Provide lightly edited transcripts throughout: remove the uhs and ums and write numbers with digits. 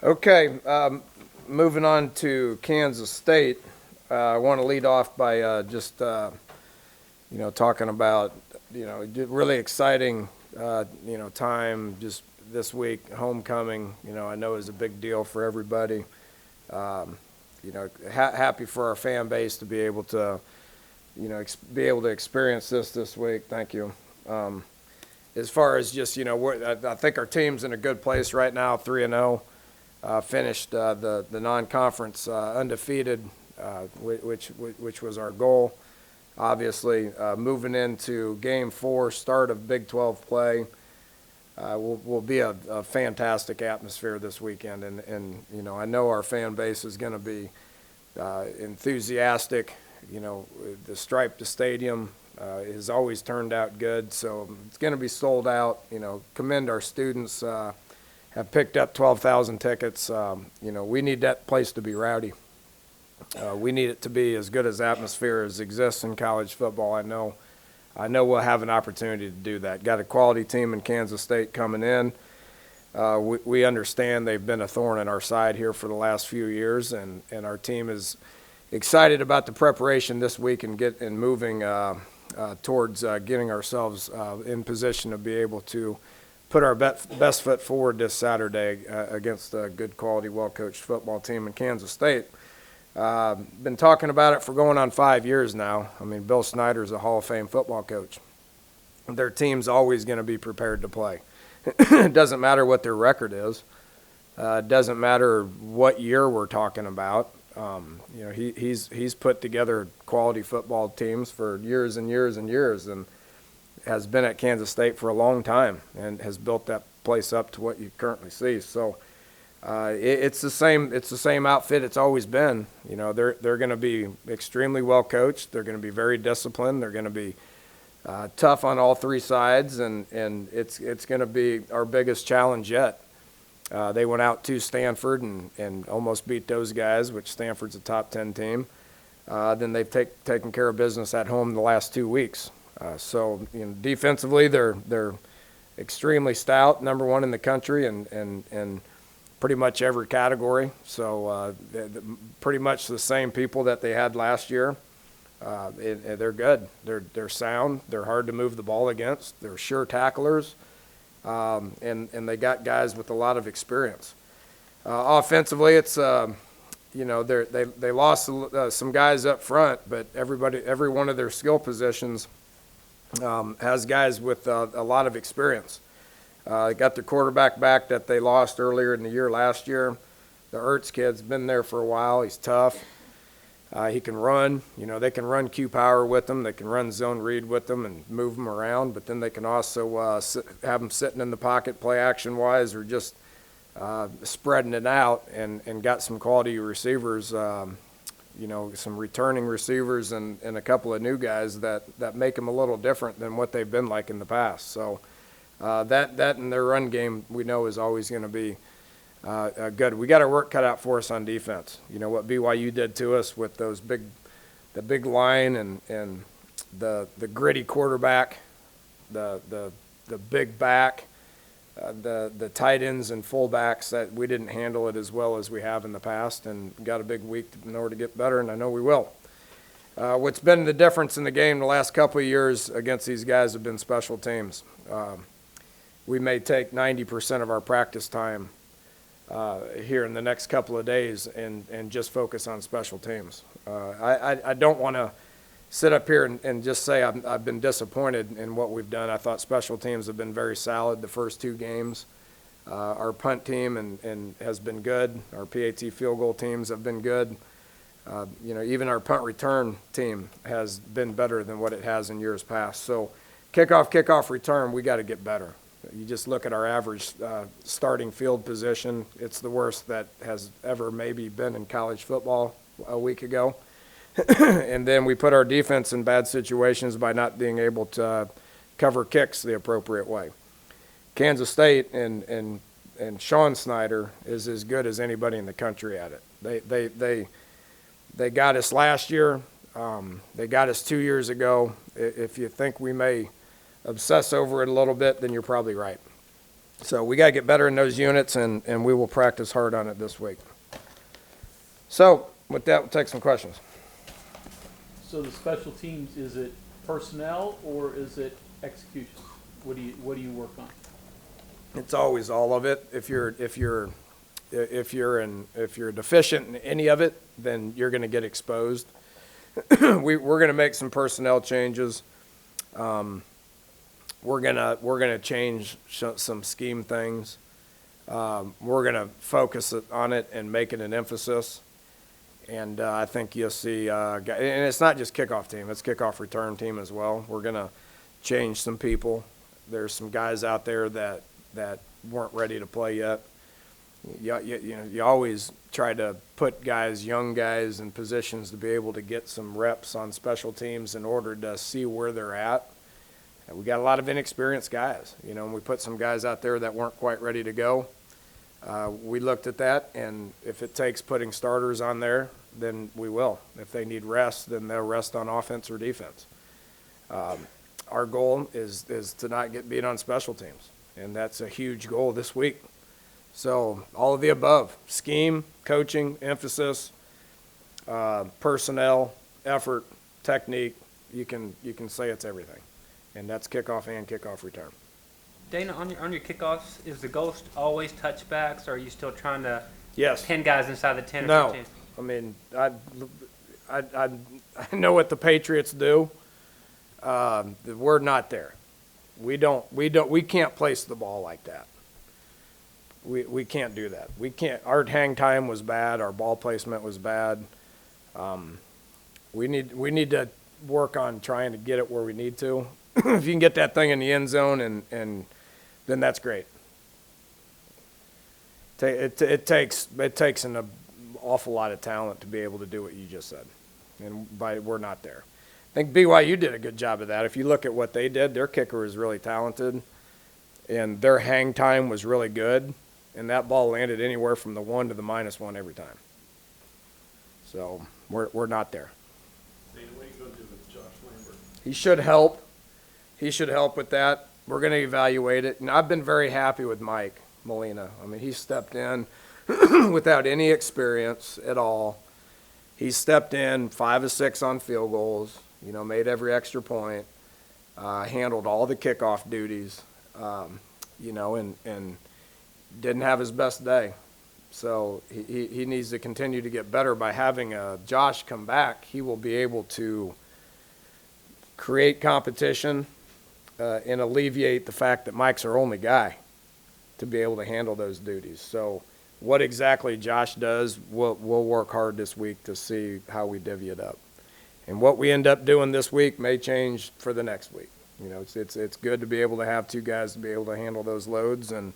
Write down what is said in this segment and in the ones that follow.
Okay, moving on to Kansas State. I want to lead off by just talking about really exciting time just this week. Homecoming, I know is a big deal for everybody. Happy for our fan base to be able to experience this week. Thank you. As far as just I think our team's in a good place right now, 3-0. Finished the non-conference undefeated, which was our goal. Obviously, moving into Game 4, start of Big 12 play, will be a fantastic atmosphere this weekend, and I know our fan base is going to be enthusiastic. The striped stadium has always turned out good, so it's going to be sold out. Commend our students. Have picked up 12,000 tickets. We need that place to be rowdy. We need it to be as good as atmosphere as exists in college football. I know we'll have an opportunity to do that. Got a quality team in Kansas State coming in. We understand they've been a thorn in our side here for the last few years, and our team is excited about the preparation this week and moving towards getting ourselves in position to be able to put our best foot forward this Saturday against a good quality, well-coached football team in Kansas State. Been talking about it for going on 5 years now. I mean, Bill Snyder's a Hall of Fame football coach. Their team's always going to be prepared to play. It doesn't matter what their record is. It doesn't matter what year we're talking about. He's put together quality football teams for years and years and years, and has been at Kansas State for a long time and has built that place up to what you currently see. So it's the same outfit it's always been. They're going to be extremely well coached. They're going to be very disciplined. They're going to be tough on all three sides, and it's going to be our biggest challenge yet. They went out to Stanford and almost beat those guys, which Stanford's a top 10 team. Then they've taken care of business at home the last 2 weeks. So defensively, they're extremely stout, number one in the country, and pretty much every category. So pretty much the same people that they had last year. They're good. They're sound. They're hard to move the ball against. They're sure tacklers, and they got guys with a lot of experience. Offensively, it's they lost some guys up front, but every one of their skill positions has guys with a lot of experience. They got their quarterback back that they lost earlier in the year last year. The Ertz kid's been there for a while. He's tough. He can run. They can run Q power with him. They can run zone read with them and move them around. But then they can also have them sitting in the pocket, play action wise, or just spreading it out. And got some quality receivers. Some returning receivers and a couple of new guys that make them a little different than what they've been like in the past. So that and their run game we know is always going to be good. We got our work cut out for us on defense. What BYU did to us with the big line and the gritty quarterback, the big back, the tight ends and fullbacks, that we didn't handle it as well as we have in the past, and got a big week in order to get better, and I know we will. What's been the difference in the game the last couple of years against these guys have been special teams. We may take 90% of our practice time here in the next couple of days and just focus on special teams. I don't want to sit up here and just say I've been disappointed in what we've done. I thought special teams have been very solid the first 2 games. Our punt team and has been good. Our PAT field goal teams have been good. Even our punt return team has been better than what it has in years past. So kickoff return, we got to get better. You just look at our average starting field position. It's the worst that has ever maybe been in college football a week ago. And then we put our defense in bad situations by not being able to cover kicks the appropriate way. Kansas State and Sean Snyder is as good as anybody in the country at it. They got us last year. They got us 2 years ago. If you think we may obsess over it a little bit, then you're probably right. So we got to get better in those units, and we will practice hard on it this week. So with that, we'll take some questions. So the special teams, is it personnel or is it execution? What do you work on? It's always all of it. If you're deficient in any of it, then you're going to get exposed. We're going to make some personnel changes. We're gonna change some scheme things. We're gonna focus on it and make it an emphasis. And I think you'll see, and it's not just kickoff team, it's kickoff return team as well. We're gonna change some people. There's some guys out there that weren't ready to play yet. You always try to put young guys in positions to be able to get some reps on special teams in order to see where they're at. And we got a lot of inexperienced guys, and we put some guys out there that weren't quite ready to go. We looked at that, and if it takes putting starters on there, then we will. If they need rest, then they'll rest on offense or defense. Our goal is to not get beat on special teams, and that's a huge goal this week. So all of the above: scheme, coaching, emphasis, personnel, effort, technique. You can say it's everything, and that's kickoff and kickoff return. Dana, on your kickoffs, is the goal always touchbacks, or are you still trying to Yes. pin guys inside the 10 or No. 15? I mean, I know what the Patriots do. We're not there. We can't place the ball like that. We can't do that. We can't. Our hang time was bad. Our ball placement was bad. We need to work on trying to get it where we need to. If you can get that thing in the end zone, and then that's great. It takes an awful lot of talent to be able to do what you just said, and we're not there. I think BYU did a good job of that. If you look at what they did, their kicker is really talented, and their hang time was really good, and that ball landed anywhere from the 1 to the -1 every time. So we're not there. Dana, what are you going to do with Josh Lambert? He should help. He should help with that. We're going to evaluate it. And I've been very happy with Mike Molina. I mean, he stepped in without any experience at all. He stepped in 5 of 6 on field goals, made every extra point, handled all the kickoff duties, and didn't have his best day. So he needs to continue to get better. By having Josh come back, he will be able to create competition and alleviate the fact that Mike's our only guy to be able to handle those duties. So what exactly Josh does, we'll work hard this week to see how we divvy it up. And what we end up doing this week may change for the next week. It's good to be able to have 2 guys to be able to handle those loads, and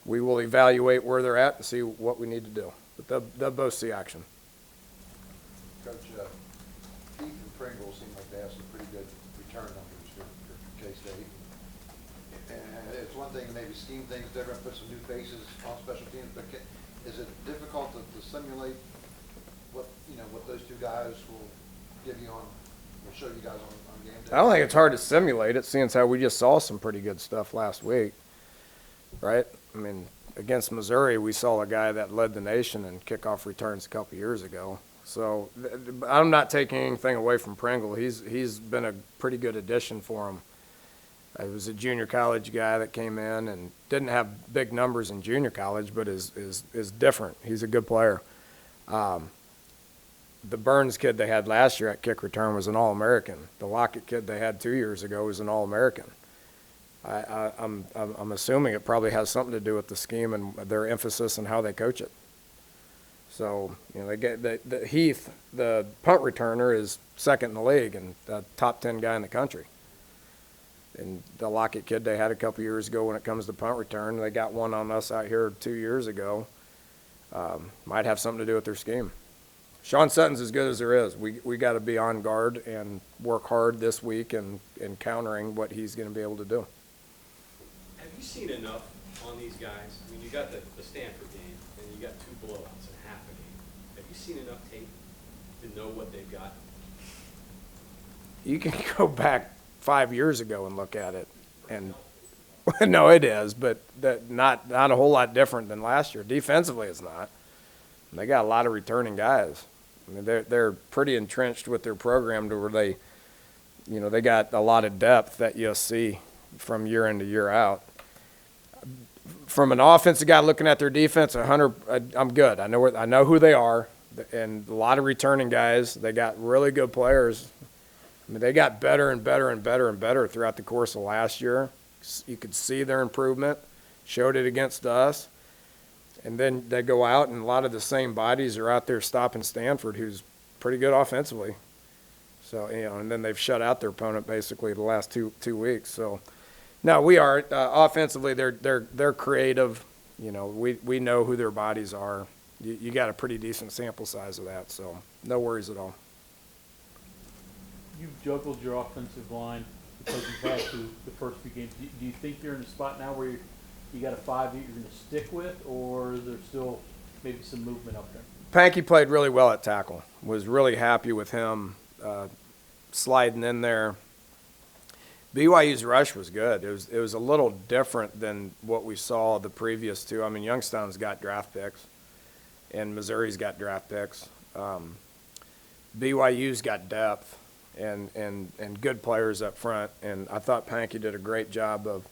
we will evaluate where they're at and see what we need to do. But they'll both see action. Coach, Heath and Pringle seem like they have some pretty good return numbers for K-State. And it's one thing to maybe scheme things different, put some new faces on special teams, but is it difficult to simulate what those 2 guys will give you will show you guys on game day? I don't think it's hard to simulate it, seeing how we just saw some pretty good stuff last week, right? I mean, against Missouri, we saw a guy that led the nation in kickoff returns a couple years ago. So I'm not taking anything away from Pringle. He's been a pretty good addition for him. He was a junior college guy that came in and didn't have big numbers in junior college, but is different. He's a good player. The Burns kid they had last year at kick return was an All-American. The Lockett kid they had 2 years ago was an All-American. I'm assuming it probably has something to do with the scheme and their emphasis and how they coach it. So, they get the Heath, the punt returner, is second in the league and a top 10 guy in the country. And the Lockett kid they had a couple years ago, when it comes to punt return, they got one on us out here 2 years ago. Might have something to do with their scheme. Sean Sutton's as good as there is. We got to be on guard and work hard this week in countering what he's going to be able to do. Have you seen enough on these guys? I mean, you got the Stanford game, and you got 2 blowouts in half a game. Have you seen enough tape to know what they've got? You can go back 5 years ago and look at it, and No, it is, but not a whole lot different than last year. Defensively, it's not. They got a lot of returning guys. I mean, they're pretty entrenched with their program to where they got a lot of depth that you'll see from year in to year out. From an offensive guy looking at their defense, I'm good. I know who they are, and a lot of returning guys. They got really good players. I mean, they got better and better and better and better throughout the course of last year. You could see their improvement, showed it against us. And then they go out, and a lot of the same bodies are out there stopping Stanford, who's pretty good offensively. So, and then they've shut out their opponent basically the last two weeks. So, no, we are offensively. They're creative. We know who their bodies are. You got a pretty decent sample size of that, so no worries at all. You've juggled your offensive line because you've had to the first few games. Do you think you're in a spot now where you got a 5 that you're going to stick with, or is there still maybe some movement up there? Pankey played really well at tackle. Was really happy with him sliding in there. BYU's rush was good. It was a little different than what we saw the previous two. I mean, Youngstown's got draft picks, and Missouri's got draft picks. BYU's got depth and good players up front, and I thought Pankey did a great job of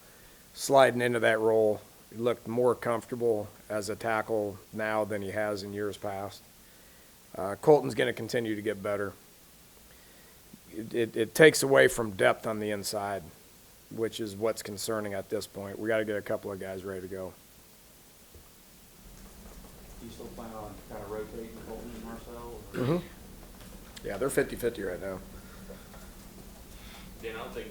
sliding into that role. He looked more comfortable as a tackle now than he has in years past. Colton's going to continue to get better. It takes away from depth on the inside, which is what's concerning at this point. We got to get a couple of guys ready to go. Do you still plan on kind of rotating Colton and Marcel? Mm-hmm. Yeah, they're 50-50 right now. Dan, I don't think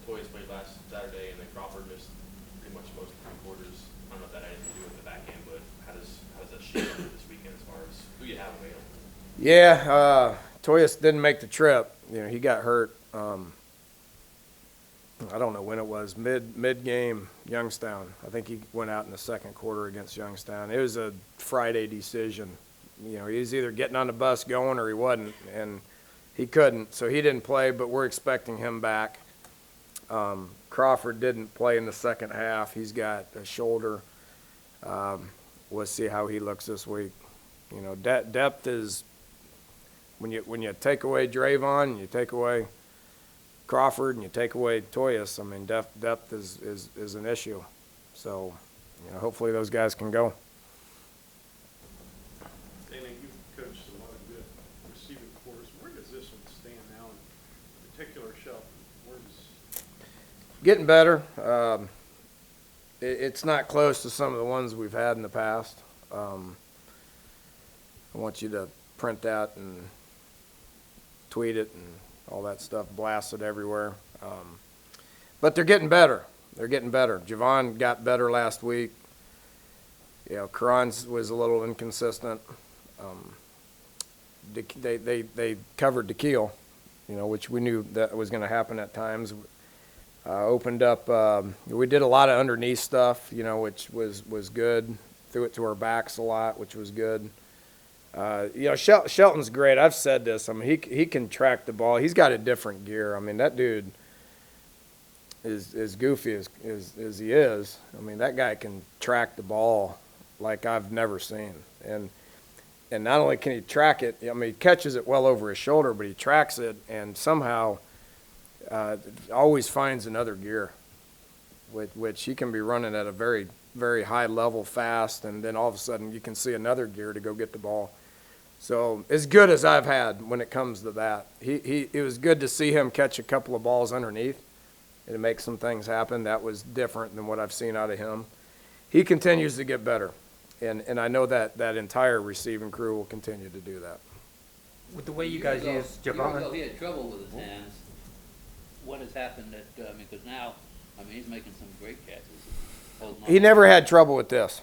Toys played last Saturday, and then Crawford missed pretty much most of the 3 quarters. I don't know if that had anything to do with the back end, but how does that shape up this weekend as far as who you have available? Yeah, Toyas didn't make the trip. He got hurt. I don't know when it was, mid-game Youngstown. I think he went out in the second quarter against Youngstown. It was a Friday decision. He was either getting on the bus going or he wasn't, and he couldn't, so he didn't play, but we're expecting him back. Crawford didn't play in the second half. He's got a shoulder. We'll see how he looks this week. Depth is when you take away Drayvon and you take away Crawford and you take away Toyas, I mean, depth is an issue. So, hopefully those guys can go. Dana, you've coached a lot of good receiving corps. Where does this one stand now, in particular, Shelton? Where does... Getting better. It's not close to some of the ones we've had in the past. I want you to print that and tweet it and all that stuff, blast it everywhere. But they're getting better. They're getting better. Javon got better last week. Karan's was a little inconsistent. They covered DeKeel, which we knew that was going to happen at times. Opened up. We did a lot of underneath stuff, which was good. Threw it to our backs a lot, which was good. Shelton's great. I've said this. I mean, he can track the ball. He's got a different gear. I mean, that dude is as goofy as he is. I mean, that guy can track the ball like I've never seen. And not only can he track it, I mean, he catches it well over his shoulder, but he tracks it and somehow always finds another gear, which he can be running at a very, very high level fast, and then all of a sudden you can see another gear to go get the ball. So as good as I've had when it comes to that, it was good to see him catch a couple of balls underneath and make some things happen. That was different than what I've seen out of him. He continues to get better, and I know that entire receiving crew will continue to do that. With the way you guys use Javon. He had trouble with his hands. What has happened because now, he's making some great catches. He never had trouble with this.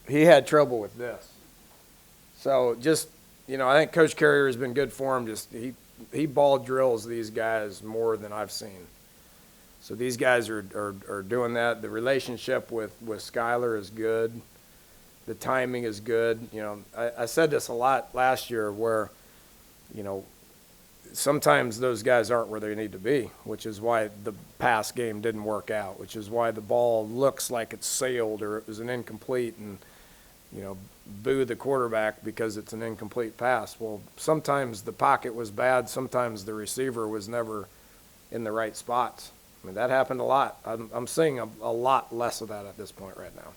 He had trouble with this. So just, I think Coach Carrier has been good for him. Just he ball drills these guys more than I've seen. So these guys are doing that. The relationship with Skylar is good. The timing is good. I said this a lot last year where, sometimes those guys aren't where they need to be, which is why the pass game didn't work out, which is why the ball looks like it's sailed or it was an incomplete, and, boo the quarterback because it's an incomplete pass. Well, sometimes the pocket was bad. Sometimes the receiver was never in the right spots. I mean, that happened a lot. I'm seeing a lot less of that at this point right now.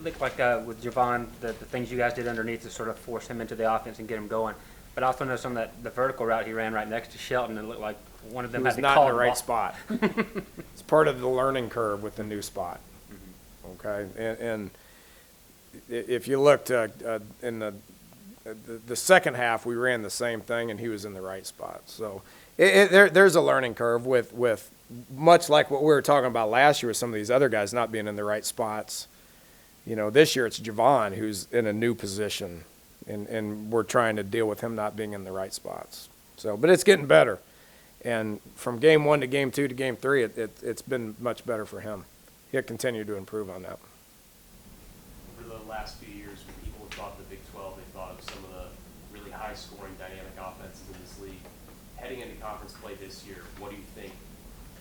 Looked like with Javon, the things you guys did underneath to sort of force him into the offense and get him going. But I also noticed on the vertical route he ran right next to Shelton, it looked like one of them He had was to not call in the the right ball. spot. It's part of the learning curve with the new spot. Okay, and if you looked in the second half, we ran the same thing, and he was in the right spot. So there's a learning curve with much like what we were talking about last year with some of these other guys not being in the right spots. This year it's Javon who's in a new position, and we're trying to deal with him not being in the right spots. So, but it's getting better, and from game 1 to game 2 to game 3, it's been much better for him. He'll continue to improve on that. For the last few years, when people thought the Big 12, they thought of some of the really high-scoring, dynamic offenses in this league. Heading into conference play this year, what do you think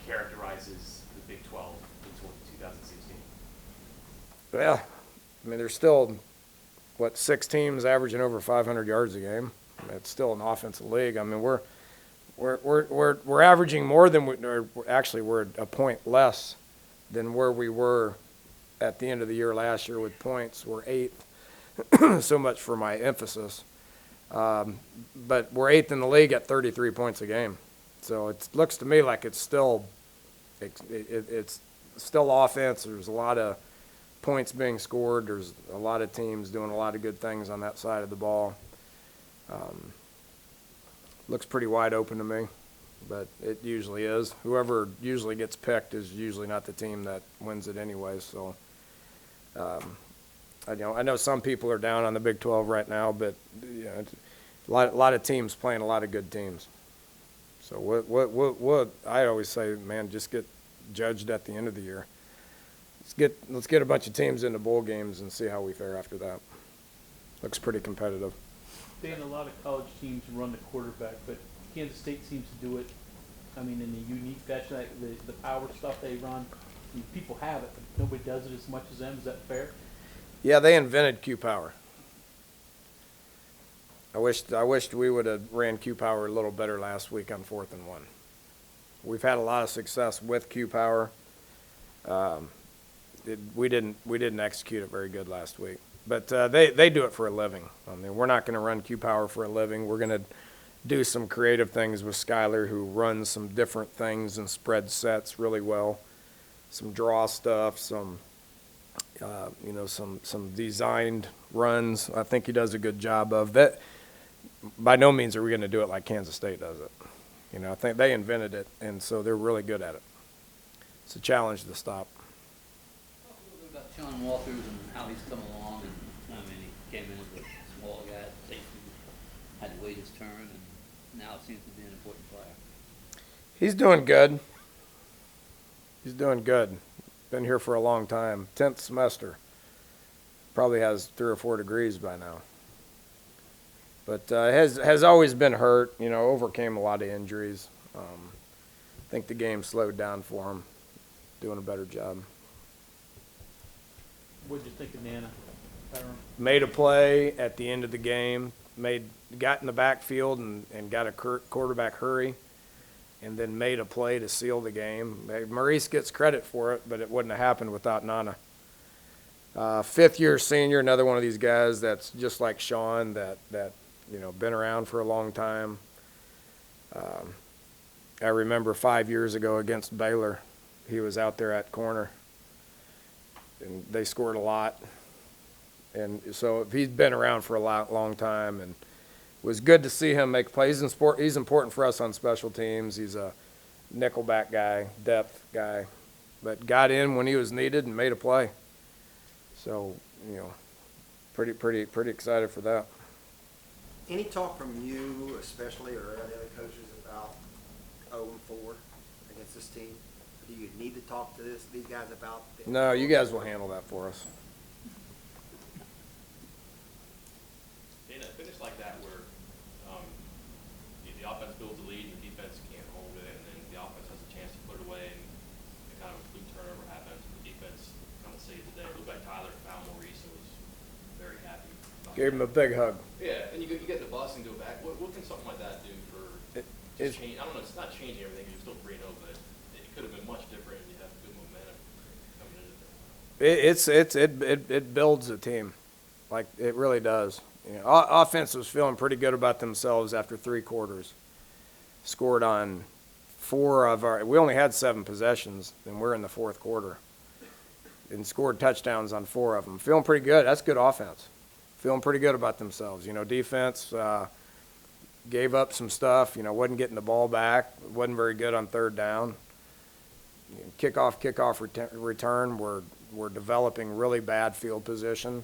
characterizes the Big 12 in 2016? Well, I mean, there's still, 6 teams averaging over 500 yards a game. I mean, it's still an offensive league. I mean, we're averaging more than we're a point less than where we were at the end of the year last year with points. We're 8th, so much for my emphasis. But we're 8th in the league at 33 points a game. So it looks to me like it's still offense. There's a lot of points being scored. There's a lot of teams doing a lot of good things on that side of the ball. Looks pretty wide open to me, but it usually is. Whoever usually gets picked is usually not the team that wins it anyway. So I know some people are down on the Big 12 right now, but a lot of teams playing a lot of good teams. So what I always say, man, just get judged at the end of the year. Let's get a bunch of teams into bowl games and see how we fare after that. Looks pretty competitive. Dan, a lot of college teams run the quarterback, but Kansas State seems to do it, I mean, in a unique fashion. The power stuff they run, I mean, people have it, but nobody does it as much as them. Is that fair? Yeah, they invented Q Power. I wished we would have ran Q Power a little better last week on 4th and 1. We've had a lot of success with Q Power. We didn't execute it very good last week. But they do it for a living. I mean, we're not going to run Q Power for a living. We're going to do some creative things with Skyler, who runs some different things and spread sets really well. Some draw stuff, some designed runs. I think he does a good job of that. By no means are we going to do it like Kansas State does it. I think they invented it, and so they're really good at it. It's a challenge to stop. Talk a little bit about Sean Walters and how he's come along, and I mean, he came in as a small guy, safety, had to wait his turn, and now seems to be an important player. He's doing good. He's doing good. Been here for a long time. 10th semester. Probably has 3 or 4 degrees by now. But has always been hurt. Overcame a lot of injuries. I think the game slowed down for him. Doing a better job. What did you think of Nana? Made a play at the end of the game. Got in the backfield and got a quarterback hurry, and then made a play to seal the game. Maurice gets credit for it, but it wouldn't have happened without Nana. 5th-year senior, another one of these guys that's just like Sean, that been around for a long time. I remember 5 years ago against Baylor, he was out there at corner, and they scored a lot. And so he's been around for a long time, and it was good to see him make plays. He's important for us on special teams. He's a nickelback guy, depth guy, but got in when he was needed and made a play. So, pretty excited for that. Any talk from you, especially, or any other coaches about 0-4 against this team? Do you need to talk to these guys about it? No, you guys will handle that for us. In a finish like that where the offense builds a lead and the defense can't hold it, and then the offense has a chance to put it away, and it kind of a quick turnover happens, and the defense kind of saves the day. It looked like Tyler found Maurice and was very happy about Gave him a that. big hug. Yeah, and you get the bus and go back. What can something like that do for It's- change? I don't know. It's not changing everything. You're still 3-0, but it could have been much different, and you have good momentum coming into it. It builds a team, like it really does. You know, offense was feeling pretty good about themselves after 3 quarters. Scored on 4 of our. We only had 7 possessions, and we're in the 4th quarter. And scored touchdowns on 4 of them. Feeling pretty good. That's good offense. Feeling pretty good about themselves. You know, defense gave up some stuff. You know, wasn't getting the ball back. Wasn't very good on 3rd down. Kickoff return. We're developing really bad field position.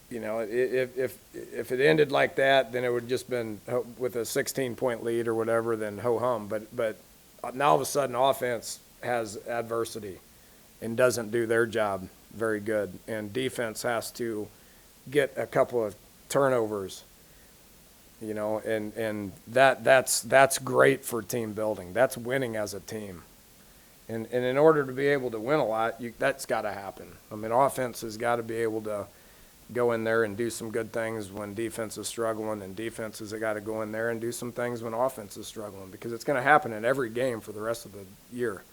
You know, if it ended like that, then it would just been with a 16-point lead or whatever, then ho-hum. But now all of a sudden offense has adversity and doesn't do their job very good. And defense has to get a couple of turnovers, you know, and that's great for team building. That's winning as a team. And in order to be able to win a lot, that's got to happen. I mean, offense has got to be able to go in there and do some good things when defense is struggling, and defense has got to go in there and do some things when offense is struggling, because it's going to happen in every game for the rest of the year.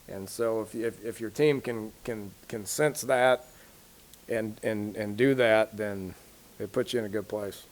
And so if your team can sense that and do that, then it puts you in a good place.